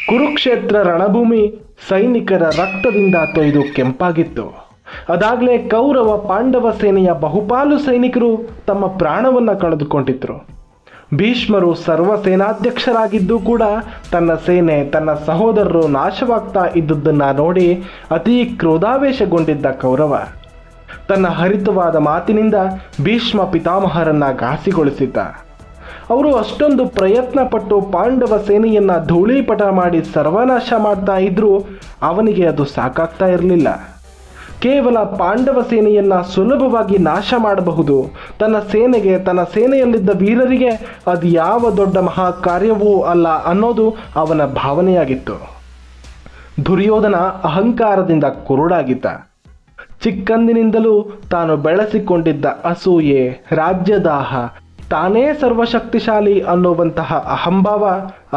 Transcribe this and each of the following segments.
ಕುರುಕ್ಷೇತ್ರ ರಣಭೂಮಿ ಸೈನಿಕರ ರಕ್ತದಿಂದ ತೊಯ್ದು ಕೆಂಪಾಗಿತ್ತು. ಅದಾಗಲೇ ಕೌರವ ಪಾಂಡವ ಸೇನೆಯ ಬಹುಪಾಲು ಸೈನಿಕರು ತಮ್ಮ ಪ್ರಾಣವನ್ನು ಕಳೆದುಕೊಂಡಿದ್ರು. ಭೀಷ್ಮರು ಸರ್ವ ಸೇನಾಧ್ಯಕ್ಷರಾಗಿದ್ದು ಕೂಡ ತನ್ನ ಸೇನೆ ತನ್ನ ಸಹೋದರರು ನಾಶವಾಗ್ತಾ ಇದ್ದುದನ್ನು ನೋಡಿ ಅತಿ ಕ್ರೋಧಾವೇಶಗೊಂಡಿದ್ದ ಕೌರವ ತನ್ನ ಹರಿತವಾದ ಮಾತಿನಿಂದ ಭೀಷ್ಮ ಪಿತಾಮಹರನ್ನ ಘಾಸಿಗೊಳಿಸಿದ್ದ. ಅವರು ಅಷ್ಟೊಂದು ಪ್ರಯತ್ನ ಪಟ್ಟು ಪಾಂಡವ ಸೇನೆಯನ್ನ ಧೂಳೀಪಟ ಮಾಡಿ ಸರ್ವನಾಶ ಮಾಡ್ತಾ ಇದ್ರೂ ಅವನಿಗೆ ಅದು ಸಾಕಾಗ್ತಾ ಇರಲಿಲ್ಲ. ಕೇವಲ ಪಾಂಡವ ಸೇನೆಯನ್ನ ಸುಲಭವಾಗಿ ನಾಶ ಮಾಡಬಹುದು, ತನ್ನ ಸೇನೆಗೆ ತನ್ನ ಸೇನೆಯಲ್ಲಿದ್ದ ವೀರರಿಗೆ ಅದು ಯಾವ ದೊಡ್ಡ ಮಹಾ ಕಾರ್ಯವೂ ಅಲ್ಲ ಅನ್ನೋದು ಅವನ ಭಾವನೆಯಾಗಿತ್ತು. ದುರ್ಯೋಧನ ಅಹಂಕಾರದಿಂದ ಕುರುಡಾಗಿದ್ದ. ಚಿಕ್ಕಂದಿನಿಂದಲೂ ತಾನು ಬೆಳೆಸಿಕೊಂಡಿದ್ದ ಅಸೂಯೆ, ರಾಜ್ಯದಾಹ, ತಾನೇ ಸರ್ವಶಕ್ತಿಶಾಲಿ ಅನ್ನುವಂತಹ ಅಹಂಭಾವ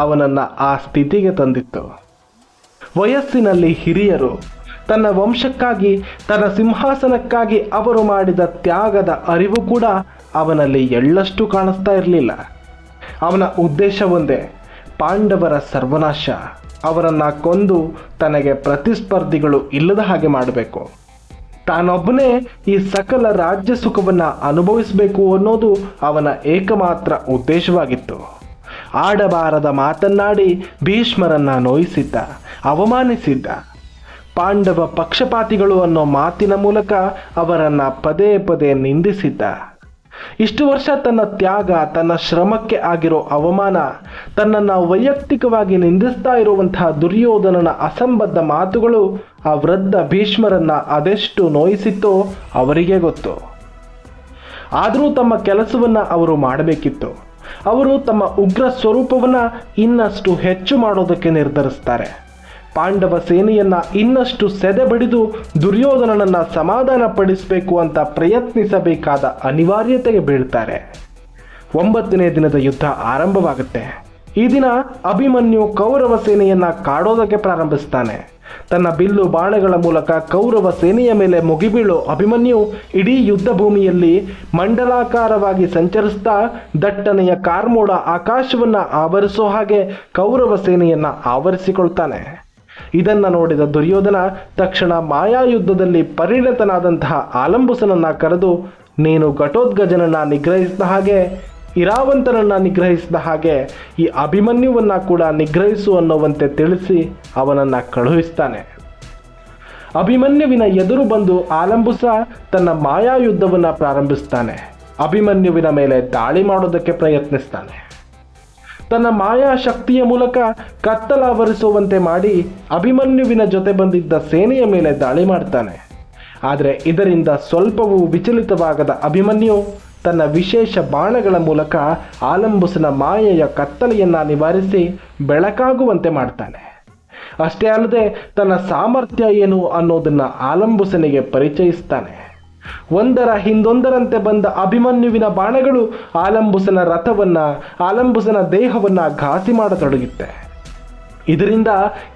ಅವನನ್ನು ಆ ಸ್ಥಿತಿಗೆ ತಂದಿತ್ತು. ವಯಸ್ಸಿನಲ್ಲಿ ಹಿರಿಯರು ತನ್ನ ವಂಶಕ್ಕಾಗಿ ತನ್ನ ಸಿಂಹಾಸನಕ್ಕಾಗಿ ಅವರು ಮಾಡಿದ ತ್ಯಾಗದ ಅರಿವು ಕೂಡ ಅವನಲ್ಲಿ ಎಳ್ಳಷ್ಟು ಕಾಣಿಸ್ತಾ ಇರಲಿಲ್ಲ. ಅವನ ಉದ್ದೇಶ ಒಂದೇ, ಪಾಂಡವರ ಸರ್ವನಾಶ, ಅವರನ್ನು ಕೊಂದು ತನಗೆ ಪ್ರತಿಸ್ಪರ್ಧಿಗಳು ಇಲ್ಲದ ಹಾಗೆ ಮಾಡಬೇಕು, ತಾನೊಬ್ಬನೇ ಈ ಸಕಲ ರಾಜ್ಯ ಸುಖವನ್ನು ಅನುಭವಿಸಬೇಕು ಅನ್ನೋದು ಅವನ ಏಕಮಾತ್ರ ಉದ್ದೇಶವಾಗಿತ್ತು. ಆಡಬಾರದ ಮಾತನ್ನಾಡಿ ಭೀಷ್ಮರನ್ನ ನೋಯಿಸಿದ್ದ, ಅವಮಾನಿಸಿದ್ದ. ಪಾಂಡವ ಪಕ್ಷಪಾತಿಗಳು ಅನ್ನೋ ಮಾತಿನ ಮೂಲಕ ಅವರನ್ನು ಪದೇ ಪದೇ ನಿಂದಿಸಿದ್ದ. ಇಷ್ಟು ವರ್ಷ ತನ್ನ ತ್ಯಾಗ, ತನ್ನ ಶ್ರಮಕ್ಕೆ ಆಗಿರೋ ಅವಮಾನ, ತನ್ನನ್ನು ವೈಯಕ್ತಿಕವಾಗಿ ನಿಂದಿಸ್ತಾ ಇರುವಂತಹ ದುರ್ಯೋಧನನ ಅಸಂಬದ್ಧ ಮಾತುಗಳು ಆ ವೃದ್ಧ ಭೀಷ್ಮರನ್ನ ಅದೆಷ್ಟು ನೋಯಿಸಿತ್ತೋ ಅವರಿಗೆ ಗೊತ್ತು. ಆದರೂ ತಮ್ಮ ಕೆಲಸವನ್ನು ಅವರು ಮಾಡಬೇಕಿತ್ತು. ಅವರು ತಮ್ಮ ಉಗ್ರ ಸ್ವರೂಪವನ್ನು ಇನ್ನಷ್ಟು ಹೆಚ್ಚು ಮಾಡೋದಕ್ಕೆ ನಿರ್ಧರಿಸ್ತಾರೆ. ಪಾಂಡವ ಸೇನೆಯನ್ನ ಇನ್ನಷ್ಟು ಸೆದೆಬಡಿದು ದುರ್ಯೋಧನನನ್ನ ಸಮಾಧಾನ ಪಡಿಸಬೇಕು ಅಂತ ಪ್ರಯತ್ನಿಸಬೇಕಾದ ಅನಿವಾರ್ಯತೆಗೆ ಬೀಳ್ತಾರೆ. 9ನೇ ದಿನದ ಯುದ್ಧ ಆರಂಭವಾಗುತ್ತೆ. ಈ ದಿನ ಅಭಿಮನ್ಯು ಕೌರವ ಸೇನೆಯನ್ನ ಕಾಡೋದಕ್ಕೆ ಪ್ರಾರಂಭಿಸ್ತಾನೆ. ತನ್ನ ಬಿಲ್ಲು ಬಾಣಗಳ ಮೂಲಕ ಕೌರವ ಸೇನೆಯ ಮೇಲೆ ಮುಗಿಬೀಳೋ ಅಭಿಮನ್ಯು ಇಡೀ ಯುದ್ಧ ಭೂಮಿಯಲ್ಲಿ ಮಂಡಲಾಕಾರವಾಗಿ ಸಂಚರಿಸ್ತಾ ದಟ್ಟನೆಯ ಕಾರ್ಮೋಡ ಆಕಾಶವನ್ನ ಆವರಿಸೋ ಹಾಗೆ ಕೌರವ ಸೇನೆಯನ್ನ ಆವರಿಸಿಕೊಳ್ತಾನೆ. ಇದನ್ನು ನೋಡಿದ ದುರ್ಯೋಧನ ತಕ್ಷಣ ಮಾಯಾಯುದ್ಧದಲ್ಲಿ ಪರಿಣತನಾದಂತಹ ಆಲಂಬುಸನನ್ನ ಕರೆದು, ನೀನು ಘಟೋತ್ಕಚನನ್ನ ನಿಗ್ರಹಿಸಿದ ಹಾಗೆ, ಇರಾವಂತನನ್ನ ನಿಗ್ರಹಿಸಿದ ಹಾಗೆ ಈ ಅಭಿಮನ್ಯುವನ್ನ ಕೂಡ ನಿಗ್ರಹಿಸು ಅನ್ನುವಂತೆ ತಿಳಿಸಿ ಅವನನ್ನು ಕಳುಹಿಸ್ತಾನೆ. ಅಭಿಮನ್ಯುವಿನ ಎದುರು ಬಂದು ಆಲಂಬುಸ ತನ್ನ ಮಾಯಾಯುದ್ಧವನ್ನು ಪ್ರಾರಂಭಿಸ್ತಾನೆ. ಅಭಿಮನ್ಯುವಿನ ಮೇಲೆ ದಾಳಿ ಮಾಡೋದಕ್ಕೆ ಪ್ರಯತ್ನಿಸ್ತಾನೆ. ತನ್ನ ಮಾಯಾ ಶಕ್ತಿಯ ಮೂಲಕ ಕತ್ತಲಾವರಿಸುವಂತೆ ಮಾಡಿ ಅಭಿಮನ್ಯುವಿನ ಜೊತೆ ಬಂದಿದ್ದ ಸೇನೆಯ ಮೇಲೆ ದಾಳಿ ಮಾಡ್ತಾನೆ. ಆದರೆ ಇದರಿಂದ ಸ್ವಲ್ಪವೂ ವಿಚಲಿತವಾಗದ ಅಭಿಮನ್ಯು ತನ್ನ ವಿಶೇಷ ಬಾಣಗಳ ಮೂಲಕ ಆಲಂಬುಸನ ಮಾಯೆಯ ಕತ್ತಲೆಯನ್ನು ನಿವಾರಿಸಿ ಬೆಳಕಾಗುವಂತೆ ಮಾಡ್ತಾನೆ. ಅಷ್ಟೇ ಅಲ್ಲದೆ ತನ್ನ ಸಾಮರ್ಥ್ಯ ಏನು ಅನ್ನೋದನ್ನು ಆಲಂಬುಸನಿಗೆ ಪರಿಚಯಿಸ್ತಾನೆ. ಒಂದರ ಹಿಂದೊಂದರಂತೆ ಬಂದ ಅಭಿಮನ್ಯುವಿನ ಬಾಣಗಳು ಆಲಂಬುಸನ ರಥವನ್ನ, ಆಲಂಬುಸನ ದೇಹವನ್ನ ಘಾಸಿ ಮಾಡತೊಡಗುತ್ತೆ. ಇದರಿಂದ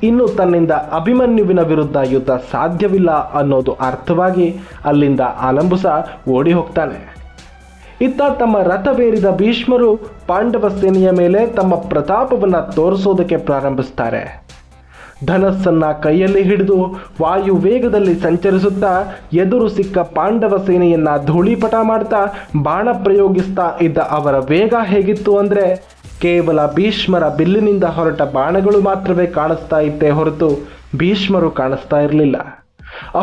ಇನ್ನು ತನ್ನಿಂದ ಅಭಿಮನ್ಯುವಿನ ವಿರುದ್ಧ ಯುದ್ಧ ಸಾಧ್ಯವಿಲ್ಲ ಅನ್ನೋದು ಅರ್ಥವಾಗಿ ಅಲ್ಲಿಂದ ಆಲಂಬುಸ ಓಡಿ ಹೋಗ್ತಾನೆ. ಇತ್ತ ತಮ್ಮ ರಥವೇರಿದ ಭೀಷ್ಮರು ಪಾಂಡವ ಸೇನೆಯ ಮೇಲೆ ತಮ್ಮ ಪ್ರತಾಪವನ್ನ ತೋರಿಸೋದಕ್ಕೆ ಪ್ರಾರಂಭಿಸ್ತಾರೆ. ಧನಸ್ಸನ್ನ ಕೈಯಲ್ಲಿ ಹಿಡಿದು ವಾಯು ವೇಗದಲ್ಲಿ ಸಂಚರಿಸುತ್ತಾ ಎದುರು ಸಿಕ್ಕ ಪಾಂಡವ ಸೇನೆಯನ್ನ ಧೂಳೀಪಟ ಮಾಡ್ತಾ ಬಾಣ ಪ್ರಯೋಗಿಸ್ತಾ ಇದ್ದ ಅವರ ವೇಗ ಹೇಗಿತ್ತು ಅಂದರೆ, ಕೇವಲ ಭೀಷ್ಮರ ಬಿಲ್ಲಿನಿಂದ ಹೊರಟ ಬಾಣಗಳು ಮಾತ್ರವೇ ಕಾಣಿಸ್ತಾ ಇತ್ತೇ ಹೊರತು ಭೀಷ್ಮರು ಕಾಣಿಸ್ತಾ ಇರಲಿಲ್ಲ.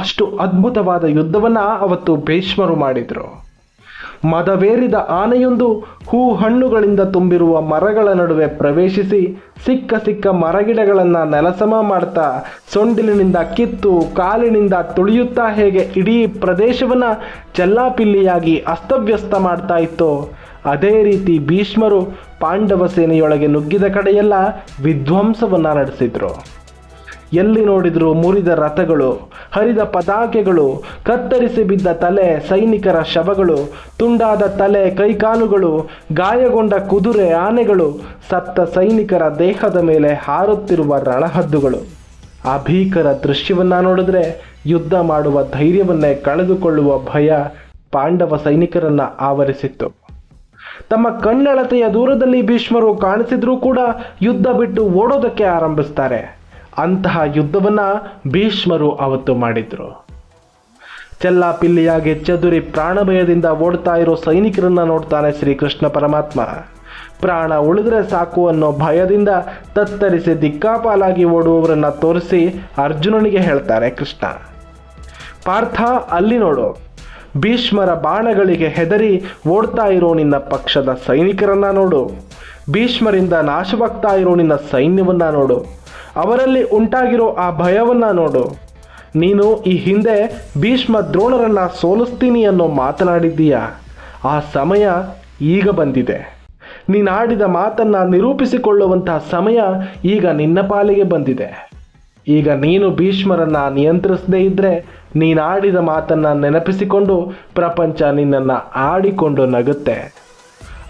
ಅಷ್ಟು ಅದ್ಭುತವಾದ ಯುದ್ಧವನ್ನ ಅವತ್ತು ಭೀಷ್ಮರು ಮಾಡಿದ್ರು. ಮದವೇರಿದ ಆನೆಯೊಂದು ಹೂ ಹಣ್ಣುಗಳಿಂದ ತುಂಬಿರುವ ಮರಗಳ ನಡುವೆ ಪ್ರವೇಶಿಸಿ ಸಿಕ್ಕ ಸಿಕ್ಕ ಮರಗಿಡಗಳನ್ನು ನೆಲಸಮ ಮಾಡ್ತಾ ಸೊಂಡಿಲಿನಿಂದ ಕಿತ್ತು ಕಾಲಿನಿಂದ ತುಳಿಯುತ್ತಾ ಹೇಗೆ ಇಡೀ ಪ್ರದೇಶವನ್ನು ಚೆಲ್ಲಾಪಿಲ್ಲಿಯಾಗಿ ಅಸ್ತವ್ಯಸ್ತ ಮಾಡ್ತಾ ಇತ್ತೋ ಅದೇ ರೀತಿ ಭೀಷ್ಮರು ಪಾಂಡವ ಸೇನೆಯೊಳಗೆ ನುಗ್ಗಿದ ಕಡೆಯೆಲ್ಲ ವಿಧ್ವಂಸವನ್ನು ನಡೆಸಿದ್ರು. ಎಲ್ಲಿ ನೋಡಿದರೂ ಮುರಿದ ರಥಗಳು, ಹರಿದ ಪತಾಕೆಗಳು, ಕತ್ತರಿಸಿ ಬಿದ್ದ ತಲೆ, ಸೈನಿಕರ ಶವಗಳು, ತುಂಡಾದ ತಲೆ ಕೈಕಾಲುಗಳು, ಗಾಯಗೊಂಡ ಕುದುರೆ ಆನೆಗಳು, ಸತ್ತ ಸೈನಿಕರ ದೇಹದ ಮೇಲೆ ಹಾರುತ್ತಿರುವ ರಣಹದ್ದುಗಳು. ಆ ಭೀಕರ ದೃಶ್ಯವನ್ನ ನೋಡಿದ್ರೆ ಯುದ್ಧ ಮಾಡುವ ಧೈರ್ಯವನ್ನೇ ಕಳೆದುಕೊಳ್ಳುವ ಭಯ ಪಾಂಡವ ಸೈನಿಕರನ್ನ ಆವರಿಸಿತ್ತು. ತಮ್ಮ ಕಣ್ಣಳತೆಯ ದೂರದಲ್ಲಿ ಭೀಷ್ಮರು ಕಾಣಿಸಿದ್ರೂ ಕೂಡ ಯುದ್ಧ ಬಿಟ್ಟು ಓಡೋದಕ್ಕೆ ಆರಂಭಿಸ್ತಾರೆ. ಅಂತಹ ಯುದ್ಧವನ್ನ ಭೀಷ್ಮರು ಅವತ್ತು ಮಾಡಿದ್ರು. ಚೆಲ್ಲಾಪಿಲ್ಲಿಯಾಗಿ ಚದುರಿ ಪ್ರಾಣಭಯದಿಂದ ಓಡ್ತಾ ಇರೋ ಸೈನಿಕರನ್ನ ನೋಡ್ತಾನೆ ಶ್ರೀಕೃಷ್ಣ ಪರಮಾತ್ಮ. ಪ್ರಾಣ ಉಳಿದ್ರೆ ಸಾಕು ಅನ್ನೋ ಭಯದಿಂದ ತತ್ತರಿಸಿ ದಿಕ್ಕಾಪಾಲಾಗಿ ಓಡುವವರನ್ನ ತೋರಿಸಿ ಅರ್ಜುನನಿಗೆ ಹೇಳ್ತಾರೆ ಕೃಷ್ಣ, ಪಾರ್ಥ ಅಲ್ಲಿ ನೋಡು, ಭೀಷ್ಮರ ಬಾಣಗಳಿಗೆ ಹೆದರಿ ಓಡ್ತಾ ಇರೋ ನಿನ್ನ ಪಕ್ಷದ ಸೈನಿಕರನ್ನ ನೋಡು, ಭೀಷ್ಮರಿಂದ ನಾಶವಾಗ್ತಾ ಇರೋ ನಿನ್ನ ಸೈನ್ಯವನ್ನ ನೋಡು, ಅವರಲ್ಲಿ ಉಂಟಾಗಿರೋ ಆ ಭಯವನ್ನ ನೋಡು. ನೀನು ಈ ಹಿಂದೆ ಭೀಷ್ಮ ದ್ರೋಣರನ್ನ ಸೋಲಿಸ್ತೀನಿ ಅನ್ನೋ ಮಾತನಾಡಿದ್ದೀಯ. ಆ ಸಮಯ ಈಗ ಬಂದಿದೆ. ನೀನಾಡಿದ ಮಾತನ್ನ ನಿರೂಪಿಸಿಕೊಳ್ಳುವಂತಹ ಸಮಯ ಈಗ ನಿನ್ನ ಪಾಲಿಗೆ ಬಂದಿದೆ. ಈಗ ನೀನು ಭೀಷ್ಮರನ್ನ ನಿಯಂತ್ರಿಸದೇ ಇದ್ರೆ ನೀನಾಡಿದ ಮಾತನ್ನ ನೆನಪಿಸಿಕೊಂಡು ಪ್ರಪಂಚ ನಿನ್ನನ್ನು ಆಡಿಕೊಂಡು ನಗುತ್ತೆ.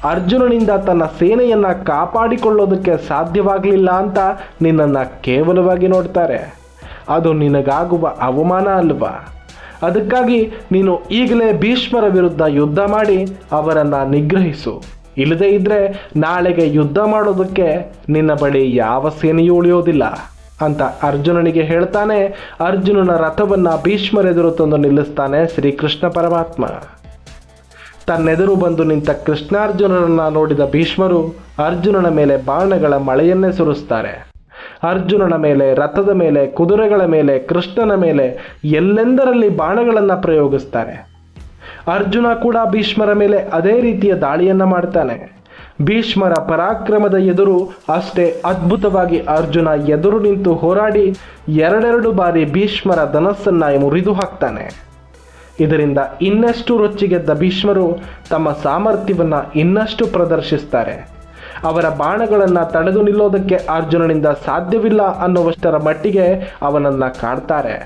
ಅರ್ಜುನನಿಂದ ತನ್ನ ಸೇನೆಯನ್ನ ಕಾಪಾಡಿಕೊಳ್ಳೋದಕ್ಕೆ ಸಾಧ್ಯವಾಗಲಿಲ್ಲ ಅಂತ ನಿನ್ನನ್ನು ಕೇವಲವಾಗಿ ನೋಡ್ತಾರೆ. ಅದು ನಿನಗಾಗುವ ಅವಮಾನ ಅಲ್ವಾ? ಅದಕ್ಕಾಗಿ ನೀನು ಈಗಲೇ ಭೀಷ್ಮರ ವಿರುದ್ಧ ಯುದ್ಧ ಮಾಡಿ ಅವರನ್ನು ನಿಗ್ರಹಿಸು. ಇಲ್ಲದೇ ಇದ್ರೆ ನಾಳೆಗೆ ಯುದ್ಧ ಮಾಡೋದಕ್ಕೆ ನಿನ್ನ ಬಳಿ ಯಾವ ಸೇನೆಯೂ ಉಳಿಯೋದಿಲ್ಲ ಅಂತ ಅರ್ಜುನನಿಗೆ ಹೇಳ್ತಾನೆ. ಅರ್ಜುನನ ರಥವನ್ನ ಭೀಷ್ಮರೆದುರು ತಂದು ನಿಲ್ಲಿಸ್ತಾನೆ ಶ್ರೀಕೃಷ್ಣ ಪರಮಾತ್ಮ. ತನ್ನೆದುರು ಬಂದು ನಿಂತ ಕೃಷ್ಣಾರ್ಜುನರನ್ನ ನೋಡಿದ ಭೀಷ್ಮರು ಅರ್ಜುನನ ಮೇಲೆ ಬಾಣಗಳ ಮಳೆಯನ್ನೇ ಸುರಿಸ್ತಾರೆ. ಅರ್ಜುನನ ಮೇಲೆ, ರಥದ ಮೇಲೆ, ಕುದುರೆಗಳ ಮೇಲೆ, ಕೃಷ್ಣನ ಮೇಲೆ ಎಲ್ಲೆಂದರಲ್ಲಿ ಬಾಣಗಳನ್ನು ಪ್ರಯೋಗಿಸ್ತಾರೆ. ಅರ್ಜುನ ಕೂಡ ಭೀಷ್ಮರ ಮೇಲೆ ಅದೇ ರೀತಿಯ ದಾಳಿಯನ್ನ ಮಾಡ್ತಾನೆ. ಭೀಷ್ಮರ ಪರಾಕ್ರಮದ ಎದುರು ಅಷ್ಟೇ ಅದ್ಭುತವಾಗಿ ಅರ್ಜುನ ಎದುರು ನಿಂತು ಹೋರಾಡಿ ಎರಡೆರಡು ಬಾರಿ ಭೀಷ್ಮರ ಧನಸ್ಸನ್ನ ಮುರಿದು ಹಾಕ್ತಾನೆ. ಇದರಿಂದ ಇನ್ನಷ್ಟು ರೊಚ್ಚಿಗೆದ್ದ ಭೀಷ್ಮರು ತಮ್ಮ ಸಾಮರ್ಥ್ಯವನ್ನ ಇನ್ನಷ್ಟು ಪ್ರದರ್ಶಿಸ್ತಾರೆ. ಅವರ ಬಾಣಗಳನ್ನು ತಡೆದು ನಿಲ್ಲೋದಕ್ಕೆ ಅರ್ಜುನನಿಂದ ಸಾಧ್ಯವಿಲ್ಲ ಅನ್ನುವಷ್ಟರ ಮಟ್ಟಿಗೆ ಅವನನ್ನ ಕಾಡ್ತಾರೆ.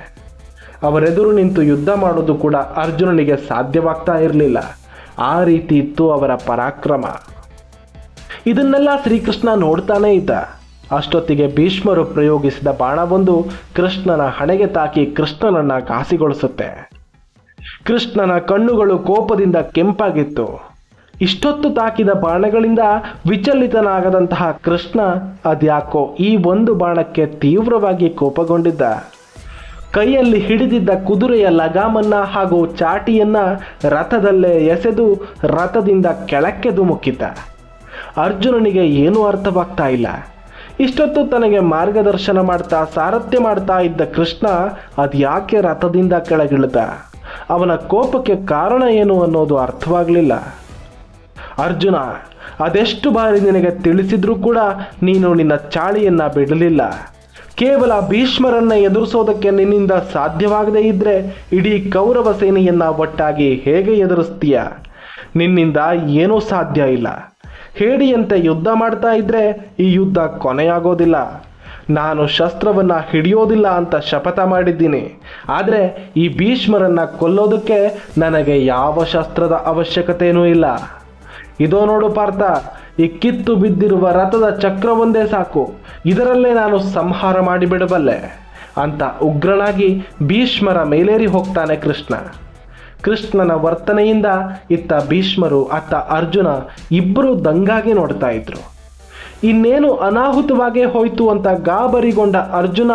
ಅವರೆದುರು ನಿಂತು ಯುದ್ಧ ಮಾಡೋದು ಕೂಡ ಅರ್ಜುನನಿಗೆ ಸಾಧ್ಯವಾಗ್ತಾ ಇರಲಿಲ್ಲ. ಆ ರೀತಿ ಇತ್ತು ಅವರ ಪರಾಕ್ರಮ. ಇದನ್ನೆಲ್ಲ ಶ್ರೀಕೃಷ್ಣ ನೋಡ್ತಾನೇ ಇದ್ದ. ಅಷ್ಟೊತ್ತಿಗೆ ಭೀಷ್ಮರು ಪ್ರಯೋಗಿಸಿದ ಬಾಣವೊಂದು ಕೃಷ್ಣನ ಹಣೆಗೆ ತಾಕಿ ಕೃಷ್ಣನನ್ನ ಘಾಸಿಗೊಳಿಸುತ್ತೆ. ಕೃಷ್ಣನ ಕಣ್ಣುಗಳು ಕೋಪದಿಂದ ಕೆಂಪಾಗಿತ್ತು. ಇಷ್ಟೊತ್ತು ತಾಕಿದ ಬಾಣಗಳಿಂದ ವಿಚಲಿತನಾಗದಂತಹ ಕೃಷ್ಣ ಅದ್ಯಾಕೋ ಈ ಒಂದು ಬಾಣಕ್ಕೆ ತೀವ್ರವಾಗಿ ಕೋಪಗೊಂಡಿದ್ದ. ಕೈಯಲ್ಲಿ ಹಿಡಿದಿದ್ದ ಕುದುರೆಯ ಲಗಾಮನ್ನ ಹಾಗೂ ಚಾಟಿಯನ್ನ ರಥದಲ್ಲೇ ಎಸೆದು ರಥದಿಂದ ಕೆಳಕ್ಕೆ ಧುಮುಕಿದ್ದ. ಅರ್ಜುನನಿಗೆ ಏನೂ ಅರ್ಥವಾಗ್ತಾ ಇಲ್ಲ. ಇಷ್ಟೊತ್ತು ತನಗೆ ಮಾರ್ಗದರ್ಶನ ಮಾಡ್ತಾ ಸಾರಥ್ಯ ಮಾಡ್ತಾ ಇದ್ದ ಕೃಷ್ಣ ಅದ್ಯಾಕೆ ರಥದಿಂದ ಕೆಳಗಿಳಿದ? ಅವನ ಕೋಪಕ್ಕೆ ಕಾರಣ ಏನು ಅನ್ನೋದು ಅರ್ಥವಾಗಲಿಲ್ಲ. ಅರ್ಜುನ, ಅದೆಷ್ಟು ಬಾರಿ ನಿನಗೆ ತಿಳಿಸಿದ್ರೂ ಕೂಡ ನೀನು ನಿನ್ನ ಚಾಳಿಯನ್ನ ಬಿಡಲಿಲ್ಲ. ಕೇವಲ ಭೀಷ್ಮರನ್ನ ಎದುರಿಸೋದಕ್ಕೆ ನಿನ್ನಿಂದ ಸಾಧ್ಯವಾಗದೇ ಇದ್ರೆ ಇಡೀ ಕೌರವ ಸೇನೆಯನ್ನ ಒಟ್ಟಾಗಿ ಹೇಗೆ ಎದುರಿಸ್ತೀಯ? ನಿನ್ನಿಂದ ಏನೂ ಸಾಧ್ಯ ಇಲ್ಲ. ಹೇಡಿಯಂತೆ ಯುದ್ಧ ಮಾಡ್ತಾ ಇದ್ರೆ ಈ ಯುದ್ಧ ಕೊನೆಯಾಗೋದಿಲ್ಲ. ನಾನು ಶಸ್ತ್ರವನ್ನ ಹಿಡಿಯೋದಿಲ್ಲ ಅಂತ ಶಪಥ ಮಾಡಿದ್ದೀನಿ. ಆದರೆ ಈ ಭೀಷ್ಮರನ್ನ ಕೊಲ್ಲೋದಕ್ಕೆ ನನಗೆ ಯಾವ ಶಸ್ತ್ರದ ಅವಶ್ಯಕತೆಯೂ ಇಲ್ಲ. ಇದೋ ನೋಡು ಪಾರ್ಥ, ಈ ಕಿತ್ತು ಬಿದ್ದಿರುವ ರಥದ ಚಕ್ರವೊಂದೇ ಸಾಕು, ಇದರಲ್ಲೇ ನಾನು ಸಂಹಾರ ಮಾಡಿಬಿಡಬಲ್ಲೆ ಅಂತ ಉಗ್ರನಾಗಿ ಭೀಷ್ಮರ ಮೇಲೇರಿ ಹೋಗ್ತಾನೆ ಕೃಷ್ಣ. ಕೃಷ್ಣನ ವರ್ತನೆಯಿಂದ ಇತ್ತ ಭೀಷ್ಮರು ಅತ್ತ ಅರ್ಜುನ ಇಬ್ಬರು ದಂಗಾಗಿ ನೋಡ್ತಾ ಇದ್ರು. ಇನ್ನೇನು ಅನಾಹುತವಾಗೇ ಹೋಯ್ತು ಅಂತ ಗಾಬರಿಗೊಂಡ ಅರ್ಜುನ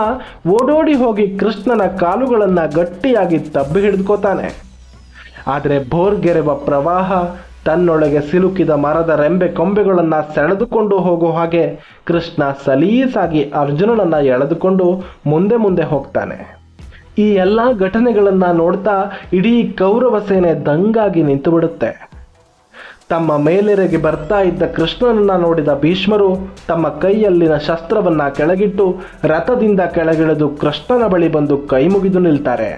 ಓಡೋಡಿ ಹೋಗಿ ಕೃಷ್ಣನ ಕಾಲುಗಳನ್ನು ಗಟ್ಟಿಯಾಗಿ ತಬ್ಬಿ ಹಿಡಿದುಕೋತಾನೆ. ಆದರೆ ಭೋರ್ಗೆರೆವ ಪ್ರವಾಹ ತನ್ನೊಳಗೆ ಸಿಲುಕಿದ ಮರದ ರೆಂಬೆ ಕೊಂಬೆಗಳನ್ನು ಸೆಳೆದುಕೊಂಡು ಹೋಗೋ ಹಾಗೆ ಕೃಷ್ಣ ಸಲೀಸಾಗಿ ಅರ್ಜುನನನ್ನು ಎಳೆದುಕೊಂಡು ಮುಂದೆ ಮುಂದೆ ಹೋಗ್ತಾನೆ. ಈ ಎಲ್ಲ ಘಟನೆಗಳನ್ನು ನೋಡ್ತಾ ಇಡೀ ಕೌರವ ಸೇನೆ ದಂಗಾಗಿ ನಿಂತು ಬಿಡುತ್ತೆ. ತಮ್ಮ ಮೇಲೆರೆಗೆ ಬರ್ತಾ ಇದ್ದ ಕೃಷ್ಣನನ್ನ ನೋಡಿದ ಭೀಷ್ಮರು ತಮ್ಮ ಕೈಯಲ್ಲಿನ ಶಸ್ತ್ರವನ್ನ ಕೆಳಗಿಟ್ಟು ರಥದಿಂದ ಕೆಳಗಿಳಿದು ಕೃಷ್ಣನ ಬಳಿ ಬಂದು ಕೈ ಮುಗಿದು ನಿಲ್ತಾರೆ.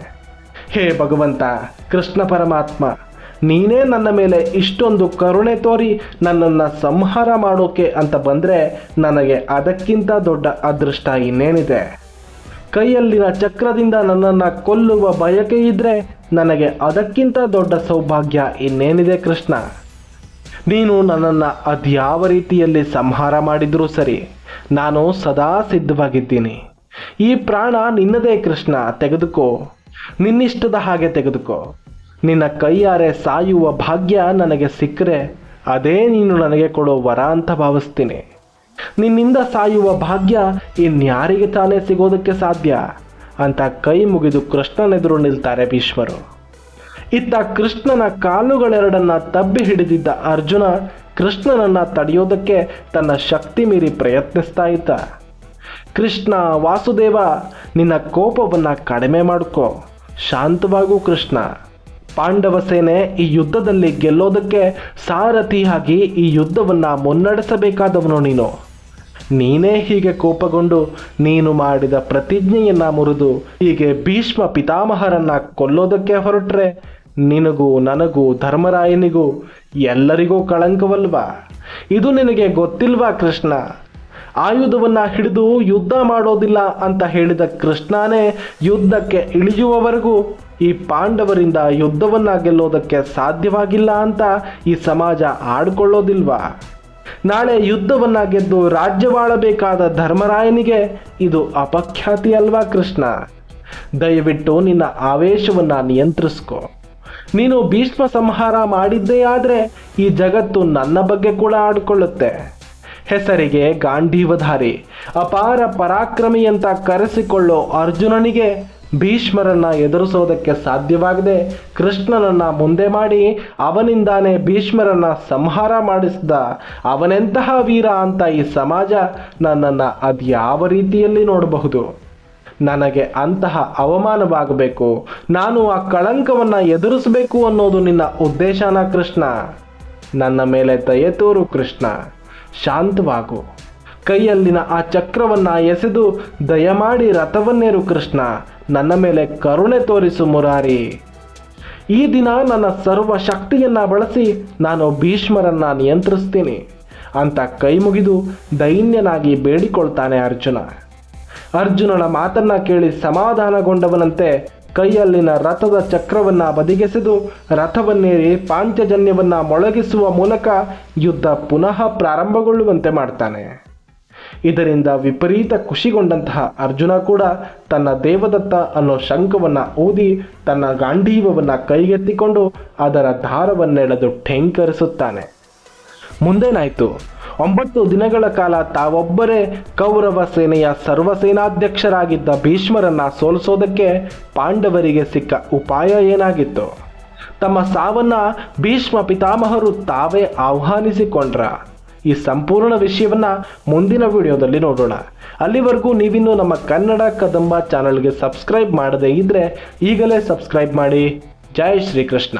ಹೇ ಭಗವಂತ ಕೃಷ್ಣ ಪರಮಾತ್ಮ, ನೀನೇ ನನ್ನ ಮೇಲೆ ಇಷ್ಟೊಂದು ಕರುಣೆ ತೋರಿ ನನ್ನನ್ನು ಸಂಹಾರ ಮಾಡೋಕೆ ಅಂತ ಬಂದರೆ ನನಗೆ ಅದಕ್ಕಿಂತ ದೊಡ್ಡ ಅದೃಷ್ಟ ಇನ್ನೇನಿದೆ? ಕೈಯಲ್ಲಿನ ಚಕ್ರದಿಂದ ನನ್ನನ್ನು ಕೊಲ್ಲುವ ಬಯಕೆ ಇದ್ದರೆ ನನಗೆ ಅದಕ್ಕಿಂತ ದೊಡ್ಡ ಸೌಭಾಗ್ಯ ಇನ್ನೇನಿದೆ ಕೃಷ್ಣ? ನೀನು ನನ್ನನ್ನು ಅದ್ಯಾವ ರೀತಿಯಲ್ಲಿ ಸಂಹಾರ ಮಾಡಿದರೂ ಸರಿ, ನಾನು ಸದಾ ಸಿದ್ಧವಾಗಿದ್ದೀನಿ. ಈ ಪ್ರಾಣ ನಿನ್ನದೇ ಕೃಷ್ಣ, ತೆಗೆದುಕೋ, ನಿನ್ನಿಷ್ಟದ ಹಾಗೆ ತೆಗೆದುಕೋ. ನಿನ್ನ ಕೈಯಾರೆ ಸಾಯುವ ಭಾಗ್ಯ ನನಗೆ ಸಿಕ್ಕರೆ ಅದೇ ನೀನು ನನಗೆ ಕೊಡೋ ವರ ಅಂತ ಭಾವಿಸ್ತೀನಿ. ನಿನ್ನಿಂದ ಸಾಯುವ ಭಾಗ್ಯ ಇನ್ಯಾರಿಗೆ ತಾನೇ ಸಿಗೋದಕ್ಕೆ ಸಾಧ್ಯ ಅಂತ ಕೈ ಮುಗಿದು ಕೃಷ್ಣನೆದುರು ನಿಲ್ತಾರೆ ಭೀಷ್ಮರು. ಇತ್ತ ಕೃಷ್ಣನ ಕಾಲುಗಳೆರಡನ್ನ ತಬ್ಬಿ ಹಿಡಿದಿದ್ದ ಅರ್ಜುನ ಕೃಷ್ಣನನ್ನ ತಡೆಯೋದಕ್ಕೆ ತನ್ನ ಶಕ್ತಿ ಮೀರಿ ಪ್ರಯತ್ನಿಸ್ತಾ ಇದ್ದ. ಕೃಷ್ಣ, ವಾಸುದೇವ, ನಿನ್ನ ಕೋಪವನ್ನು ಕಡಿಮೆ ಮಾಡ್ಕೋ, ಶಾಂತವಾಗೂ ಕೃಷ್ಣ. ಪಾಂಡವ ಸೇನೆ ಈ ಯುದ್ಧದಲ್ಲಿ ಗೆಲ್ಲೋದಕ್ಕೆ ಸಾರಥಿಯಾಗಿ ಈ ಯುದ್ಧವನ್ನು ಮುನ್ನಡೆಸಬೇಕಾದವನು ನೀನು. ನೀನೇ ಹೀಗೆ ಕೋಪಗೊಂಡು ನೀನು ಮಾಡಿದ ಪ್ರತಿಜ್ಞೆಯನ್ನ ಮುರಿದು ಹೀಗೆ ಭೀಷ್ಮ ಪಿತಾಮಹರನ್ನ ಕೊಲ್ಲೋದಕ್ಕೆ ಹೊರಟ್ರೆ ನಿನಗೂ ನನಗೂ ಧರ್ಮರಾಯನಿಗೂ ಎಲ್ಲರಿಗೂ ಕಳಂಕವಲ್ವಾ? ಇದು ನಿನಗೆ ಗೊತ್ತಿಲ್ವಾ ಕೃಷ್ಣ? ಆಯುಧವನ್ನು ಹಿಡಿದು ಯುದ್ಧ ಮಾಡೋದಿಲ್ಲ ಅಂತ ಹೇಳಿದ ಕೃಷ್ಣನೇ ಯುದ್ಧಕ್ಕೆ ಇಳಿಯುವವರೆಗೂ ಈ ಪಾಂಡವರಿಂದ ಯುದ್ಧವನ್ನು ಗೆಲ್ಲೋದಕ್ಕೆ ಸಾಧ್ಯವಾಗಿಲ್ಲ ಅಂತ ಈ ಸಮಾಜ ಆಡ್ಕೊಳ್ಳೋದಿಲ್ವಾ? ನಾಳೆ ಯುದ್ಧವನ್ನು ಗೆದ್ದು ರಾಜ್ಯವಾಳಬೇಕಾದ ಧರ್ಮರಾಯನಿಗೆ ಇದು ಅಪಖ್ಯಾತಿ ಅಲ್ವಾ ಕೃಷ್ಣ? ದಯವಿಟ್ಟು ನಿನ್ನ ಆವೇಶವನ್ನು ನಿಯಂತ್ರಿಸ್ಕೋ. ನೀನು ಭೀಷ್ಮ ಸಂಹಾರ ಮಾಡಿದ್ದೇ ಆದರೆ ಈ ಜಗತ್ತು ನನ್ನ ಬಗ್ಗೆ ಕೂಡ ಆಡಿಕೊಳ್ಳುತ್ತೆ. ಹೆಸರಿಗೆ ಗಾಂಧೀವಧಾರಿ, ಅಪಾರ ಪರಾಕ್ರಮಿ ಅಂತ ಕರೆಸಿಕೊಳ್ಳೋ ಅರ್ಜುನನಿಗೆ ಭೀಷ್ಮರನ್ನ ಎದುರಿಸೋದಕ್ಕೆ ಸಾಧ್ಯವಾಗದೆ ಕೃಷ್ಣನನ್ನ ಮುಂದೆ ಮಾಡಿ ಅವನಿಂದಾನೇ ಭೀಷ್ಮರನ್ನ ಸಂಹಾರ ಮಾಡಿಸಿದ ಅವನೆಂತಹ ವೀರ ಅಂತ ಈ ಸಮಾಜ ನನ್ನನ್ನು ಅದ್ಯಾವ ರೀತಿಯಲ್ಲಿ ನೋಡಬಹುದು? ನನಗೆ ಅಂತಹ ಅವಮಾನವಾಗಬೇಕು, ನಾನು ಆ ಕಳಂಕವನ್ನು ಎದುರಿಸಬೇಕು ಅನ್ನೋದು ನಿನ್ನ ಉದ್ದೇಶನ ಕೃಷ್ಣ? ನನ್ನ ಮೇಲೆ ದಯೆ ತೋರು ಕೃಷ್ಣ, ಶಾಂತವಾಗು. ಕೈಯಲ್ಲಿನ ಆ ಚಕ್ರವನ್ನು ಎಸೆದು ದಯಮಾಡಿ ರಥವನ್ನೇರು ಕೃಷ್ಣ, ನನ್ನ ಮೇಲೆ ಕರುಣೆ ತೋರಿಸು ಮುರಾರಿ. ಈ ದಿನ ನನ್ನ ಸರ್ವ ಶಕ್ತಿಯನ್ನು ಬಳಸಿ ನಾನು ಭೀಷ್ಮರನ್ನ ನಿಯಂತ್ರಿಸ್ತೀನಿ ಅಂತ ಕೈ ಮುಗಿದು ದೈನ್ಯನಾಗಿ ಬೇಡಿಕೊಳ್ತಾನೆ ಅರ್ಜುನ. ಅರ್ಜುನನ ಮಾತನ್ನ ಕೇಳಿ ಸಮಾಧಾನಗೊಂಡವನಂತೆ ಕೈಯಲ್ಲಿನ ರಥದ ಚಕ್ರವನ್ನು ಬದಿಗೆಸೆದು ರಥವನ್ನೇರಿ ಪಾಂಚಜನ್ಯವನ್ನು ಮೊಳಗಿಸುವ ಮೂಲಕ ಯುದ್ಧ ಪುನಃ ಪ್ರಾರಂಭಗೊಳ್ಳುವಂತೆ ಮಾಡ್ತಾನೆ. ಇದರಿಂದ ವಿಪರೀತ ಖುಷಿಗೊಂಡಂತಹ ಅರ್ಜುನ ಕೂಡ ತನ್ನ ದೇವದತ್ತ ಅನ್ನೋ ಶಂಖವನ್ನು ಊದಿ ತನ್ನ ಗಾಂಡೀವವನ್ನು ಕೈಗೆತ್ತಿಕೊಂಡು ಅದರ ದಾರವನ್ನೆಳೆದು ಠೇಂಕರಿಸುತ್ತಾನೆ. ಮುಂದೇನಾಯಿತು? 9 ದಿನಗಳ ಕಾಲ ತಾವೊಬ್ಬರೇ ಕೌರವ ಸೇನೆಯ ಸರ್ವಸೇನಾಧ್ಯಕ್ಷರಾಗಿದ್ದ ಭೀಷ್ಮರನ್ನ ಸೋಲಿಸೋದಕ್ಕೆ ಪಾಂಡವರಿಗೆ ಸಿಕ್ಕ ಉಪಾಯ ಏನಾಗಿತ್ತು? ತಮ್ಮ ಸಾವನ್ನ ಭೀಷ್ಮ ಪಿತಾಮಹರು ತಾವೇ ಆಹ್ವಾನಿಸಿಕೊಂಡ್ರ? ಈ ಸಂಪೂರ್ಣ ವಿಷಯವನ್ನ ಮುಂದಿನ ವಿಡಿಯೋದಲ್ಲಿ ನೋಡೋಣ. ಅಲ್ಲಿವರೆಗೂ ನೀವಿನ್ನೂ ನಮ್ಮ ಕನ್ನಡ ಕದಂಬ ಚಾನಲ್ಗೆ ಸಬ್ಸ್ಕ್ರೈಬ್ ಮಾಡದೇ ಇದ್ದರೆ ಈಗಲೇ ಸಬ್ಸ್ಕ್ರೈಬ್ ಮಾಡಿ. ಜೈ ಶ್ರೀಕೃಷ್ಣ.